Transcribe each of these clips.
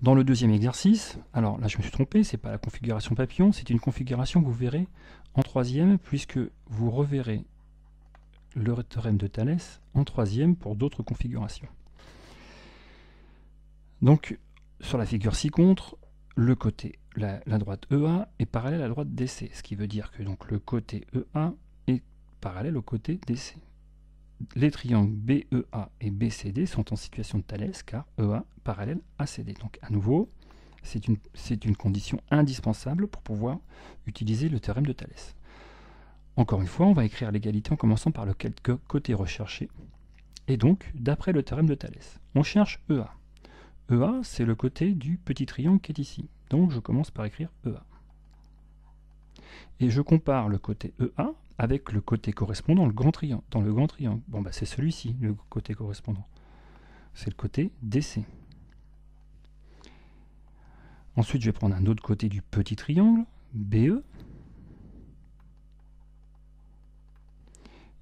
Dans le deuxième exercice, alors là je me suis trompé, c'est pas la configuration papillon, c'est une configuration que vous verrez en troisième, puisque vous reverrez le théorème de Thalès en troisième pour d'autres configurations. Donc, sur la figure ci-contre, le côté, la droite EA est parallèle à la droite DC, ce qui veut dire que donc, le côté EA est parallèle au côté DC. Les triangles BEA et BCD sont en situation de Thalès, car EA parallèle à CD. Donc, à nouveau, c'est une condition indispensable pour pouvoir utiliser le théorème de Thalès. Encore une fois, on va écrire l'égalité en commençant par le côté recherché. Et donc, d'après le théorème de Thalès, on cherche EA. EA, c'est le côté du petit triangle qui est ici. Donc, je commence par écrire EA. Et je compare le côté EA avec le côté correspondant dans le grand triangle. Bon, bah, c'est celui-ci, le côté correspondant. C'est le côté DC. Ensuite, je vais prendre un autre côté du petit triangle, BE.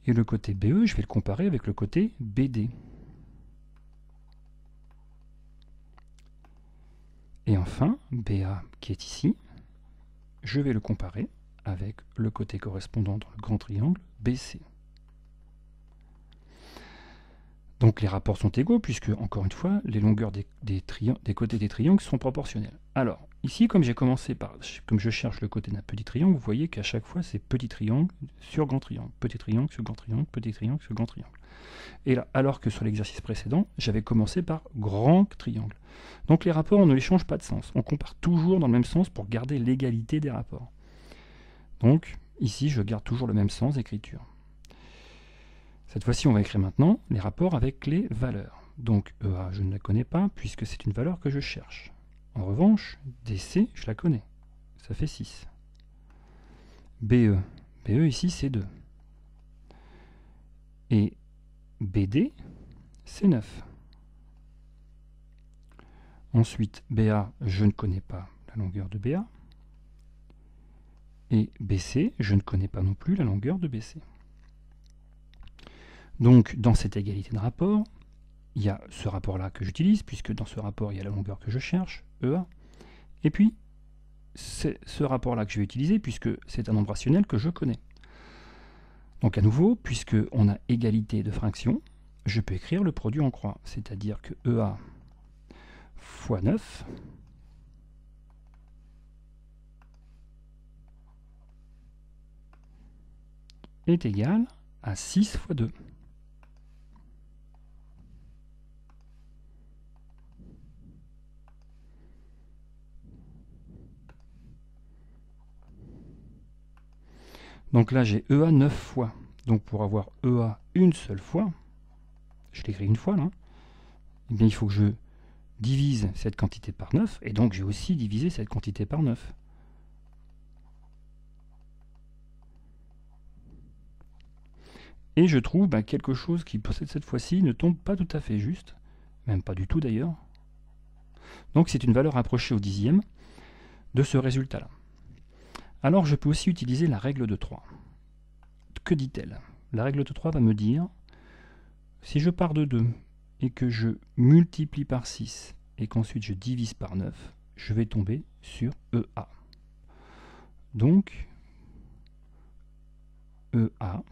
Et le côté BE, je vais le comparer avec le côté BD. Et enfin, BA qui est ici, je vais le comparer avec le côté correspondant dans le grand triangle BC. Donc les rapports sont égaux puisque, encore une fois, les longueurs des côtés des triangles sont proportionnelles. Alors, ici, comme je cherche le côté d'un petit triangle, vous voyez qu'à chaque fois, c'est petit triangle sur grand triangle, petit triangle sur grand triangle, petit triangle sur grand triangle. Et là, alors que sur l'exercice précédent, j'avais commencé par grand triangle. Donc les rapports, on ne les change pas de sens. On compare toujours dans le même sens pour garder l'égalité des rapports. Donc, ici, je garde toujours le même sens d'écriture. Cette fois-ci, on va écrire maintenant les rapports avec les valeurs. Donc EA, je ne la connais pas puisque c'est une valeur que je cherche. En revanche, DC, je la connais. Ça fait 6. BE, BE ici, c'est 2. Et BD, c'est 9. Ensuite, BA, je ne connais pas la longueur de BA. Et BC, je ne connais pas non plus la longueur de BC. Donc, dans cette égalité de rapport, il y a ce rapport-là que j'utilise, puisque dans ce rapport, il y a la longueur que je cherche, EA. Et puis, c'est ce rapport-là que je vais utiliser, puisque c'est un nombre rationnel que je connais. Donc, à nouveau, puisqu'on a égalité de fractions, je peux écrire le produit en croix, c'est-à-dire que EA fois 9 est égal à 6 fois 2. Donc là, j'ai EA 9 fois. Donc pour avoir EA une seule fois, je l'écris une fois là, eh bien, il faut que je divise cette quantité par 9, et donc j'ai aussi divisé cette quantité par 9. Et je trouve quelque chose qui, cette fois-ci, ne tombe pas tout à fait juste, même pas du tout d'ailleurs. Donc c'est une valeur approchée au dixième de ce résultat-là. Alors je peux aussi utiliser la règle de 3. Que dit-elle? La règle de 3 va me dire, si je pars de 2 et que je multiplie par 6 et qu'ensuite je divise par 9, je vais tomber sur EA. Donc, EA,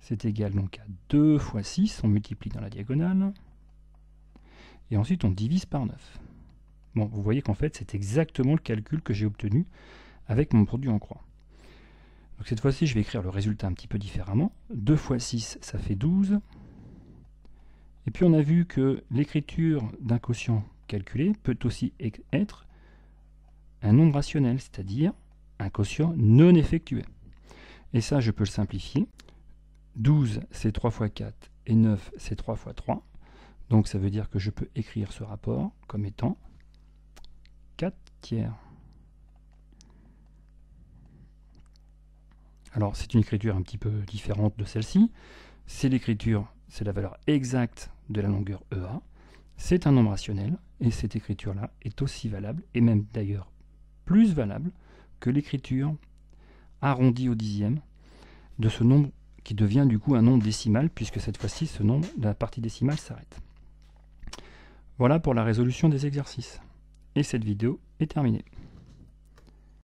c'est égal donc à 2 fois 6, on multiplie dans la diagonale, et ensuite on divise par 9. Bon, vous voyez qu'en fait, c'est exactement le calcul que j'ai obtenu avec mon produit en croix. Donc cette fois-ci, je vais écrire le résultat un petit peu différemment. 2 fois 6, ça fait 12. Et puis on a vu que l'écriture d'un quotient calculé peut aussi être un nombre rationnel, c'est-à-dire un quotient non effectué. Et ça, je peux le simplifier. 12, c'est 3 fois 4, et 9, c'est 3 fois 3. Donc ça veut dire que je peux écrire ce rapport comme étant 4 tiers. Alors c'est une écriture un petit peu différente de celle-ci. C'est l'écriture, c'est la valeur exacte de la longueur EA. C'est un nombre rationnel, et cette écriture-là est aussi valable, et même d'ailleurs plus valable, que l'écriture arrondie au dixième de ce nombre qui devient du coup un nombre décimal, puisque cette fois-ci, ce nombre, la partie décimale s'arrête. Voilà pour la résolution des exercices. Et cette vidéo est terminée.